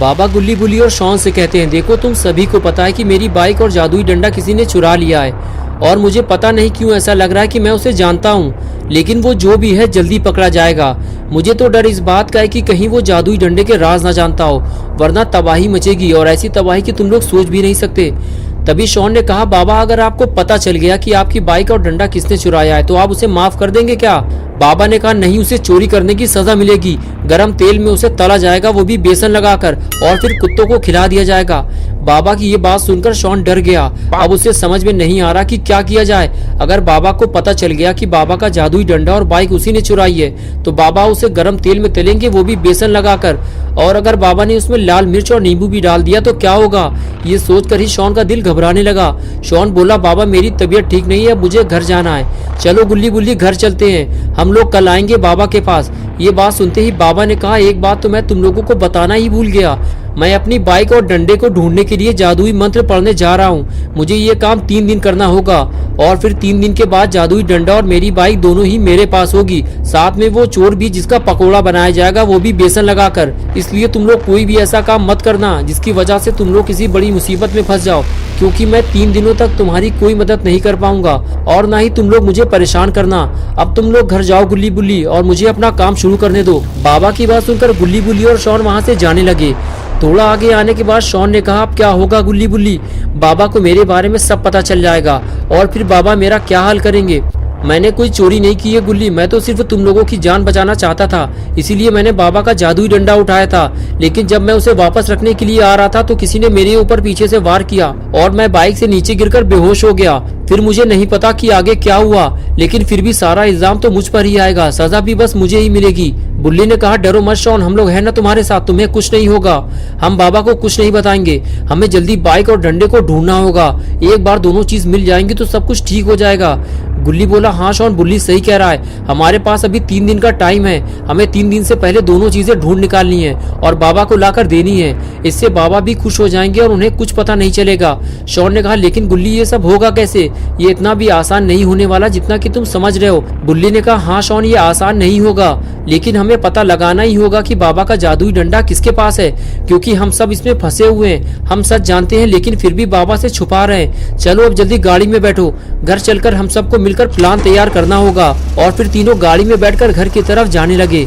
बाबा गुल्ली बुल्ली और शॉन से कहते हैं, देखो तुम सभी को पता है कि मेरी बाइक और जादुई डंडा किसी ने चुरा लिया है और मुझे पता नहीं क्यों ऐसा लग रहा है कि मैं उसे जानता हूँ, लेकिन वो जो भी है जल्दी पकड़ा जाएगा। मुझे तो डर इस बात का है कि कहीं वो जादुई डंडे के राज ना जानता हो, वरना तबाही मचेगी और ऐसी तबाही कि तुम लोग सोच भी नहीं सकते। तभी शॉन ने कहा, बाबा अगर आपको पता चल गया कि आपकी बाइक और डंडा किसने चुराया है तो आप उसे माफ कर देंगे क्या? बाबा ने कहा, नहीं, उसे चोरी करने की सजा मिलेगी। गरम तेल में उसे तला जाएगा, वो भी बेसन लगाकर, और फिर कुत्तों को खिला दिया जाएगा। बाबा की ये बात सुनकर शॉन डर गया। अब उसे समझ में नहीं आ रहा कि क्या किया जाए। अगर बाबा को पता चल गया कि बाबा का जादुई डंडा और बाइक उसी ने चुराई है तो बाबा उसे गरम तेल में तलेंगे, वो भी बेसन लगाकर, और अगर बाबा ने उसमें लाल मिर्च और नींबू भी डाल दिया तो क्या होगा? ये सोचकर ही शॉन का दिल घबराने लगा। शॉन बोला, बाबा मेरी तबीयत ठीक नहीं है, मुझे घर जाना है। चलो गुल्ली बुल्ली घर चलते हैं, हम लोग कल आएंगे बाबा के पास। ये बात सुनते ही बाबा ने कहा, एक बात तो मैं तुम लोगों को बताना ही भूल गया। मैं अपनी बाइक और डंडे को ढूंढने के लिए जादुई मंत्र पढ़ने जा रहा हूँ। मुझे ये काम 3 दिन करना होगा और फिर 3 दिन के बाद जादुई डंडा और मेरी बाइक दोनों ही मेरे पास होगी, साथ में वो चोर भी जिसका पकोड़ा बनाया जाएगा, वो भी बेसन लगाकर। इसलिए तुम लोग कोई भी ऐसा काम मत करना जिसकी वजह से तुम लोग किसी बड़ी मुसीबत में फंस जाओ, क्योंकि मैं 3 दिनों तक तुम्हारी कोई मदद नहीं कर पाऊंगा और ना ही तुम लोग मुझे परेशान करना। अब तुम लोग घर जाओ गुल्ली बुल्ली और मुझे अपना काम शुरू करने दो। बाबा की बात सुनकर गुल्ली बुल्ली और शॉन वहाँ से जाने लगे। थोड़ा आगे आने के बाद शॉन ने कहा, अब क्या होगा गुल्ली बुल्ली? बाबा को मेरे बारे में सब पता चल जाएगा और फिर बाबा मेरा क्या हाल करेंगे? मैंने कोई चोरी नहीं की है गुल्ली, मैं तो सिर्फ तुम लोगों की जान बचाना चाहता था, इसीलिए मैंने बाबा का जादुई डंडा उठाया था। लेकिन जब मैं उसे वापस रखने के लिए आ रहा था तो किसी ने मेरे ऊपर पीछे से वार किया और मैं बाइक से नीचे गिरकर बेहोश हो गया। फिर मुझे नहीं पता कि आगे क्या हुआ, लेकिन फिर भी सारा इल्जाम तो मुझ पर ही आएगा, सजा भी बस मुझे ही मिलेगी। बुल्ली ने कहा, डरो मत शॉन, हम लोग हैं ना तुम्हारे साथ, तुम्हें कुछ नहीं होगा। हम बाबा को कुछ नहीं बताएंगे। हमें जल्दी बाइक और डंडे को ढूंढना होगा। एक बार दोनों चीज मिल जाएंगी तो सब कुछ ठीक हो जाएगा। गुल्ली बोला, हाँ शॉन, बुल्ली सही कह रहा है। हमारे पास अभी 3 दिन का टाइम है। हमें 3 दिन से पहले दोनों चीजें ढूंढ निकालनी है और बाबा को लाकर देनी है। इससे बाबा भी खुश हो जाएंगे और उन्हें कुछ पता नहीं चलेगा। शॉन ने कहा, लेकिन गुल्ली ये सब होगा कैसे? ये इतना भी आसान नहीं होने वाला जितना कि तुम समझ रहे हो। बुल्ली ने कहा, हाँ शॉन, ये आसान नहीं होगा, लेकिन हमें पता लगाना ही होगा कि बाबा का जादुई डंडा किसके पास है, क्योंकि हम सब इसमें फंसे हुए हैं। हम सच जानते हैं लेकिन फिर भी बाबा से छुपा रहे हैं। चलो अब जल्दी गाड़ी में बैठो, घर चलकर हम सबको मिलकर प्लान तैयार करना होगा। और फिर तीनों गाड़ी में बैठकर घर की तरफ जाने लगे।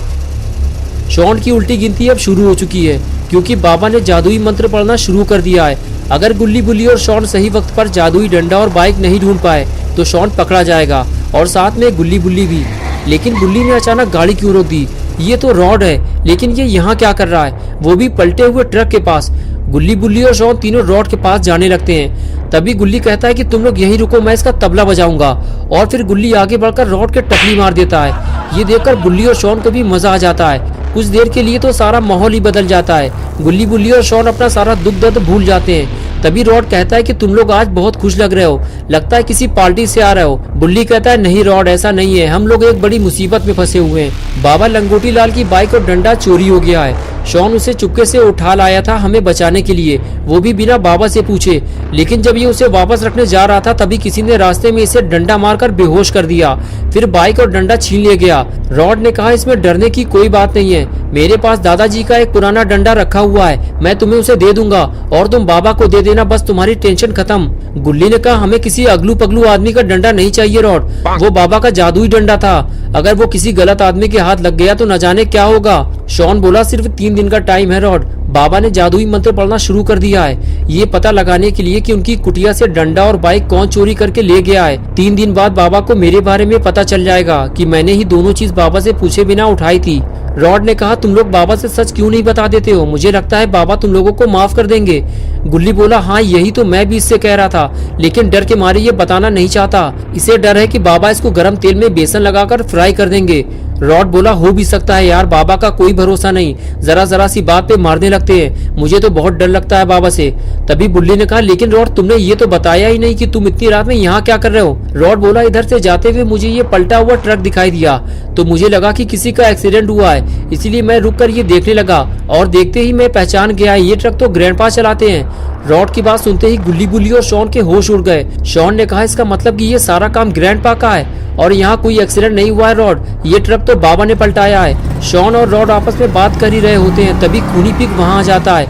शॉन की उल्टी गिनती अब शुरू हो चुकी है क्योंकि बाबा ने जादुई मंत्र पढ़ना शुरू कर दिया है। अगर गुल्ली बुल्ली और शॉन सही वक्त पर जादुई डंडा और बाइक नहीं ढूंढ पाए तो शॉन पकड़ा जाएगा और साथ में गुल्ली बुल्ली भी। लेकिन बुल्ली ने अचानक गाड़ी क्यों रोक दी? ये तो रॉड है, लेकिन ये यहाँ क्या कर रहा है, वो भी पलटे हुए ट्रक के पास। गुल्ली बुल्ली और शॉन तीनों रॉड के पास जाने लगते हैं। तभी गुल्ली कहता है कि तुम लोग यहीं रुको, मैं इसका तबला बजाऊंगा। और फिर गुल्ली आगे बढ़कर रॉड के टकली मार देता है। ये देखकर बुल्ली और शॉन को भी मजा आ जाता है। कुछ देर के लिए तो सारा माहौल ही बदल जाता है। गुल्ली बुल्ली और शॉन अपना सारा दुख दर्द भूल जाते हैं। तभी रॉड कहता है कि तुम लोग आज बहुत खुश लग रहे हो, लगता है किसी पार्टी से आ रहे हो। बुल्ली कहता है, नहीं रॉड, ऐसा नहीं है, हम लोग एक बड़ी मुसीबत में फंसे हुए हैं। बाबा लंगोटी लाल की बाइक और डंडा चोरी हो गया है। शॉन उसे चुपके से उठा लाया था हमें बचाने के लिए, वो भी बिना बाबा से पूछे। लेकिन जब ये उसे वापस रखने जा रहा था तभी किसी ने रास्ते में इसे डंडा मारकर बेहोश कर दिया। फिर बाइक और डंडा छीन लिया गया। रॉड ने कहा, इसमें डरने की कोई बात नहीं है, मेरे पास दादाजी का एक पुराना डंडा रखा हुआ है, मैं तुम्हें उसे दे दूंगा और तुम बाबा को दे देना, बस तुम्हारी टेंशन खत्म। गुल्ली ने कहा, हमें किसी अगलू पगलू आदमी का डंडा नहीं चाहिए रॉड, वो बाबा का जादुई डंडा था। अगर वो किसी गलत आदमी के हाथ लग गया तो न जाने क्या होगा। शॉन बोला, सिर्फ 3 दिन का टाइम है रॉड, बाबा ने जादुई मंत्र पढ़ना शुरू कर दिया है, ये पता लगाने के लिए कि उनकी कुटिया से डंडा और बाइक कौन चोरी करके ले गया है। 3 दिन बाद बाबा को मेरे बारे में पता चल जाएगा कि मैंने ही दोनों चीज बाबा से पूछे बिना उठाई थी। रॉड ने कहा, तुम लोग बाबा से सच क्यों नहीं बता देते हो? मुझे लगता है बाबा तुम लोगों को माफ कर देंगे। गुल्ली बोला, हाँ यही तो मैं भी इससे कह रहा था, लेकिन डर के मारे ये बताना नहीं चाहता। इसे डर है कि बाबा इसको गर्म तेल में बेसन लगाकर फ्राई कर देंगे। रॉड बोला, हो भी सकता है यार, बाबा का कोई भरोसा नहीं, जरा जरा सी बात पे मारने लगते हैं, मुझे तो बहुत डर लगता है बाबा से। तभी बुल्ली ने कहा, लेकिन रॉड तुमने ये तो बताया ही नहीं कि तुम इतनी रात में यहाँ क्या कर रहे हो। रॉड बोला, इधर से जाते हुए मुझे ये पलटा हुआ ट्रक दिखाई दिया तो मुझे लगा कि किसी का एक्सीडेंट हुआ है, इसलिए मैं रुक कर ये देखने लगा और देखते ही मैं पहचान गया, ये ट्रक तो ग्रैंडपा चलाते हैं। रॉड की बात सुनते ही गुल्ली बुल्ली और शॉन के होश उड़ गए। शॉन ने कहा, इसका मतलब कि ये सारा काम ग्रैंडपा का है और यहाँ कोई एक्सीडेंट नहीं हुआ है रॉड, ये ट्रक तो बाबा ने पलटाया है। शॉन और रॉड आपस में बात कर ही रहे होते हैं तभी खूनी पिग वहाँ आ जाता है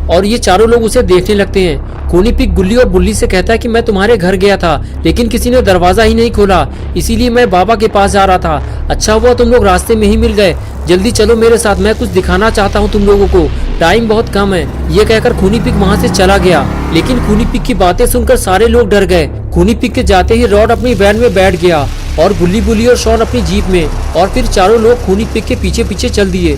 और ये चारों लोग उसे देखने लगते हैं। खूनी पिग गुल्ली और बुल्ली से कहता है कि मैं तुम्हारे घर गया था, लेकिन किसी ने दरवाजा ही नहीं खोला, इसीलिए मैं बाबा के पास जा रहा था। अच्छा हुआ तुम लोग रास्ते में ही मिल गए, जल्दी चलो मेरे साथ, मैं कुछ दिखाना चाहता हूँ तुम लोगों को, टाइम बहुत कम है। ये कहकर खूनी पिग वहाँ से चला गया, लेकिन खूनी पिग की बातें सुनकर सारे लोग डर गए। खूनी पिग के जाते ही रॉड अपनी वैन में बैठ गया और गुल्ली बुल्ली और शॉन अपनी जीप में, और फिर चारों लोग खूनी पिग के पीछे पीछे चल दिए।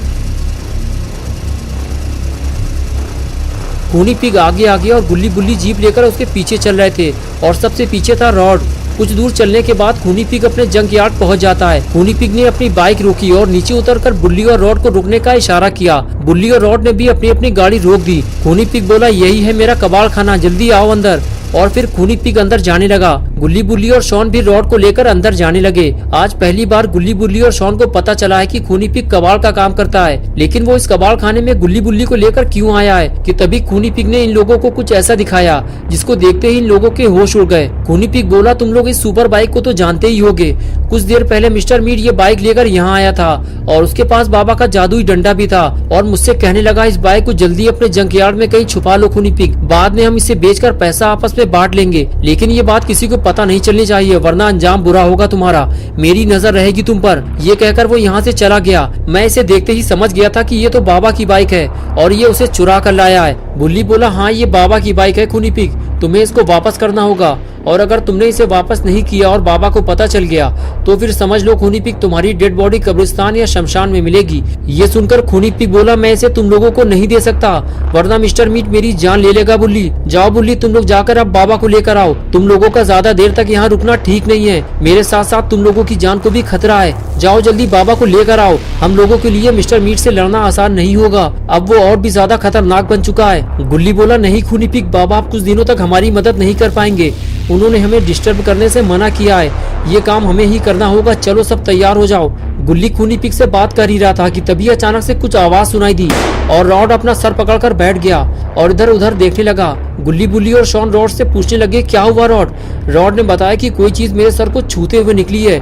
खूनी पिग आगे आगे और गुल्ली बुल्ली जीप लेकर उसके पीछे चल रहे थे, और सबसे पीछे था रॉड। कुछ दूर चलने के बाद खूनी पिग अपने जंक यार्ड पहुंच जाता है। खूनी पिग ने अपनी बाइक रोकी और नीचे उतरकर बुल्ली और रॉड को रुकने का इशारा किया। बुल्ली और रॉड ने भी अपनी अपनी गाड़ी रोक दी। खूनी पिग बोला, यही है मेरा कबाड़ खाना, जल्दी आओ अंदर। और फिर खूनी पिग अंदर जाने लगा। गुल्ली बुल्ली और शॉन भी रॉड को लेकर अंदर जाने लगे। आज पहली बार गुल्ली बुल्ली और शॉन को पता चला है कि खूनी पिग कबाड़ का काम करता है, लेकिन वो इस कबाड़ खाने में गुल्ली बुल्ली को लेकर क्यों आया है कि तभी खूनी पिग ने इन लोगों को कुछ ऐसा दिखाया जिसको देखते ही इन लोगों के होश उड़ गए। खूनी पिग बोला, तुम लोग इस सुपर बाइक को तो जानते ही होगे, कुछ देर पहले मिस्टर मीट ये बाइक लेकर यहाँ आया था और उसके पास बाबा का जादुई डंडा भी था, और मुझसे कहने लगा इस बाइक को जल्दी अपने जंक यार्ड में कहीं छुपा लो खूनी पिग, बाद में हम इसे बेचकर पैसा आपस में बांट लेंगे, लेकिन ये बात किसी को पता नहीं चलनी चाहिए वरना अंजाम बुरा होगा तुम्हारा, मेरी नजर रहेगी तुम पर। ये कहकर वो यहाँ से चला गया। मैं इसे देखते ही समझ गया था कि ये तो बाबा की बाइक है और ये उसे चुरा कर लाया है। बुल्ली बोला, हाँ ये बाबा की बाइक है खूनी पिग, तुम्हें इसको वापस करना होगा, और अगर तुमने इसे वापस नहीं किया और बाबा को पता चल गया तो फिर समझ लो खूनी पिग तुम्हारी डेड बॉडी कब्रिस्तान या शमशान में मिलेगी। ये सुनकर खूनी पिग बोला, मैं इसे तुम लोगों को नहीं दे सकता वरना मिस्टर मीट मेरी जान ले लेगा। बुल्ली, जाओ बुल्ली, तुम लोग जाकर अब बाबा को लेकर आओ, तुम लोगों का ज्यादा देर तक यहाँ रुकना ठीक नहीं है, मेरे साथ साथ तुम लोगों की जान को भी खतरा है, जाओ जल्दी बाबा को लेकर आओ, हम लोगों के लिए मिस्टर मीट से लड़ना आसान नहीं होगा, अब वो और भी ज्यादा खतरनाक बन चुका है। गुल्ली बोला, नहीं खूनी पिग, बाबा आप कुछ दिनों तक हमारी मदद नहीं कर पाएंगे, उन्होंने हमें डिस्टर्ब करने से मना किया है, ये काम हमें ही करना होगा, चलो सब तैयार हो जाओ। गुल्ली खूनी पिग से बात कर ही रहा था कि तभी अचानक से कुछ आवाज सुनाई दी और रॉड अपना सर पकड़कर बैठ गया और इधर उधर देखने लगा। गुल्ली बुल्ली और शॉन रॉड से पूछने लगे, क्या हुआ रॉड? रॉड ने बताया कि कोई चीज मेरे सर को छूते हुए निकली है।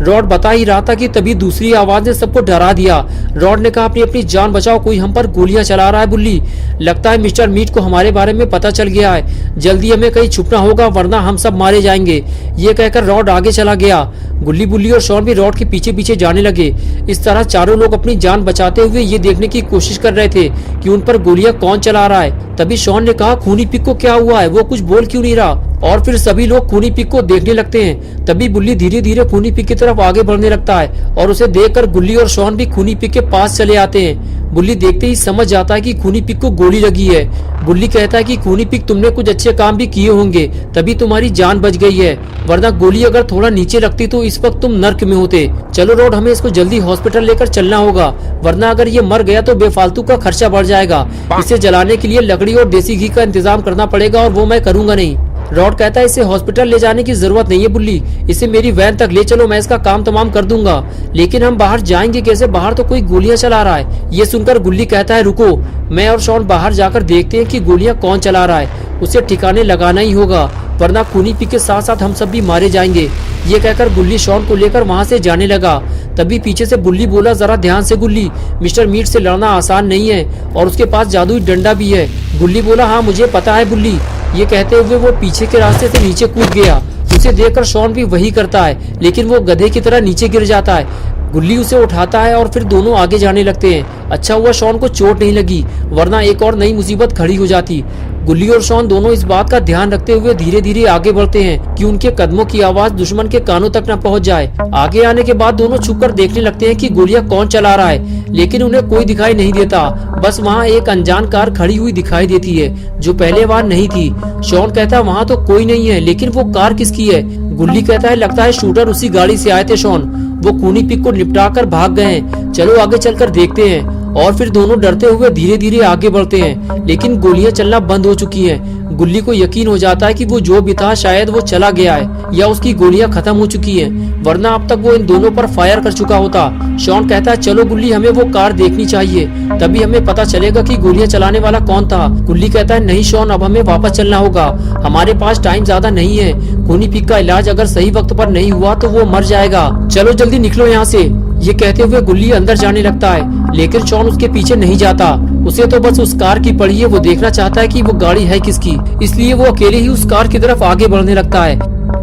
रॉड बता ही रहा था कि तभी दूसरी आवाज ने सबको डरा दिया। रॉड ने कहा, अपनी अपनी जान बचाओ, कोई हम पर गोलियां चला रहा है बुल्ली, लगता है मिस्टर मीट को हमारे बारे में पता चल गया है, जल्दी हमें कहीं छुपना होगा वरना हम सब मारे जाएंगे। ये कहकर रॉड आगे चला गया। गुल्ली बुल्ली और शॉन भी रॉड के पीछे पीछे जाने लगे। इस तरह चारों लोग अपनी जान बचाते हुए ये देखने की कोशिश कर रहे थे कि उन पर गोलियां कौन चला रहा है। तभी शॉन ने कहा, खूनी पिग को क्या हुआ है, वो कुछ बोल क्यों नहीं रहा? और फिर सभी लोग खूनी पिग को देखने लगते हैं। तभी बुल्ली धीरे धीरे खूनी पिग की तरफ आगे बढ़ने लगता है और उसे देखकर गुल्ली और शॉन भी खूनी पिग के पास चले आते हैं। बुल्ली देखते ही समझ जाता है कि खूनी पिग को गोली लगी है। बुल्ली कहता है कि खूनी पिग, तुमने कुछ अच्छे काम भी किए होंगे तभी तुम्हारी जान बच गई है, वरना गोली अगर थोड़ा नीचे रखती तो इस वक्त तुम नर्क में होते। चलो रॉड, हमें इसको जल्दी हॉस्पिटल लेकर चलना होगा वरना अगर ये मर गया तो बेफालतू का खर्चा बढ़ जाएगा। इसे जलाने के लिए लकड़ी और देसी घी का इंतजाम करना पड़ेगा और वो मैं करूंगा नहीं। रॉड कहता है, इसे हॉस्पिटल ले जाने की जरूरत नहीं है बुल्ली, इसे मेरी वैन तक ले चलो, मैं इसका काम तमाम कर दूंगा, लेकिन हम बाहर जाएंगे कैसे? बाहर तो कोई गोलियां चला रहा है। ये सुनकर गुल्ली कहता है, रुको, मैं और शॉन बाहर जाकर देखते हैं कि गोलियां कौन चला रहा है, उसे ठिकाने लगाना ही होगा वरना खूनी पिग के साथ साथ हम सब भी मारे जाएंगे। ये कहकर गुल्ली शॉन को लेकर वहाँ से जाने लगा। तभी पीछे से बुल्ली बोला, जरा ध्यान से गुल्ली, मिस्टर मीट से लड़ना आसान नहीं है और उसके पास जादुई डंडा भी है। गुल्ली बोला, हाँ मुझे पता है बुल्ली। ये कहते हुए वो पीछे के रास्ते से नीचे कूद गया। उसे देखकर शॉन भी वही करता है, लेकिन वो गधे की तरह नीचे गिर जाता है। गुल्ली उसे उठाता है और फिर दोनों आगे जाने लगते हैं। अच्छा हुआ शॉन को चोट नहीं लगी वरना एक और नई मुसीबत खड़ी हो जाती। गुल्ली और शॉन दोनों इस बात का ध्यान रखते हुए धीरे धीरे आगे बढ़ते हैं कि उनके कदमों की आवाज दुश्मन के कानों तक न पहुंच जाए। आगे आने के बाद दोनों छुपकर देखने लगते हैं कि गोलियां कौन चला रहा है, लेकिन उन्हें कोई दिखाई नहीं देता। बस वहाँ एक अनजान कार खड़ी हुई दिखाई देती है जो पहले वहाँ नहीं थी। शॉन कहता है, वहाँ तो कोई नहीं है, लेकिन वो कार किसकी है? गुल्ली कहता है, लगता है शूटर उसी गाड़ी से आए थे शॉन, वो खूनी पिग को निपटा कर भाग गए हैं, चलो आगे चलकर देखते हैं। और फिर दोनों डरते हुए धीरे धीरे आगे बढ़ते हैं, लेकिन गोलियां चलना बंद हो चुकी हैं। गुल्ली को यकीन हो जाता है कि वो जो भी था शायद वो चला गया है या उसकी गोलियां खत्म हो चुकी हैं, वरना अब तक वो इन दोनों पर फायर कर चुका होता। शॉन कहता है, चलो गुल्ली, हमें वो कार देखनी चाहिए, तभी हमें पता चलेगा कि गोलियां चलाने वाला कौन था। गुल्ली कहता है, नहीं शॉन, अब हमें वापस चलना होगा, हमारे पास टाइम ज्यादा नहीं है, खूनी पिग का इलाज अगर सही वक्त पर नहीं हुआ तो वो मर जाएगा, चलो जल्दी निकलो यहाँ से। ये कहते हुए गुल्ली अंदर जाने लगता है, लेकिन शॉन उसके पीछे नहीं जाता। उसे तो बस उस कार की पड़ी है, वो देखना चाहता है कि वो गाड़ी है किसकी, इसलिए वो अकेले ही उस कार की तरफ आगे बढ़ने लगता है।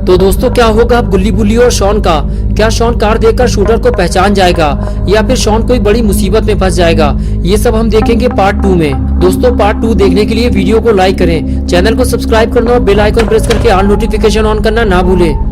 तो दोस्तों, क्या होगा अब गुल्ली बुल्ली और शॉन का? क्या शॉन कार देखकर शूटर को पहचान जाएगा या फिर शॉन कोई बड़ी मुसीबत में फंस जाएगा? ये सब हम देखेंगे पार्ट 2 में। दोस्तों, पार्ट 2 देखने के लिए वीडियो को लाइक करें, चैनल को सब्सक्राइब करना और बेल आइकन प्रेस करके ऑल नोटिफिकेशन ऑन करना ना भूलें।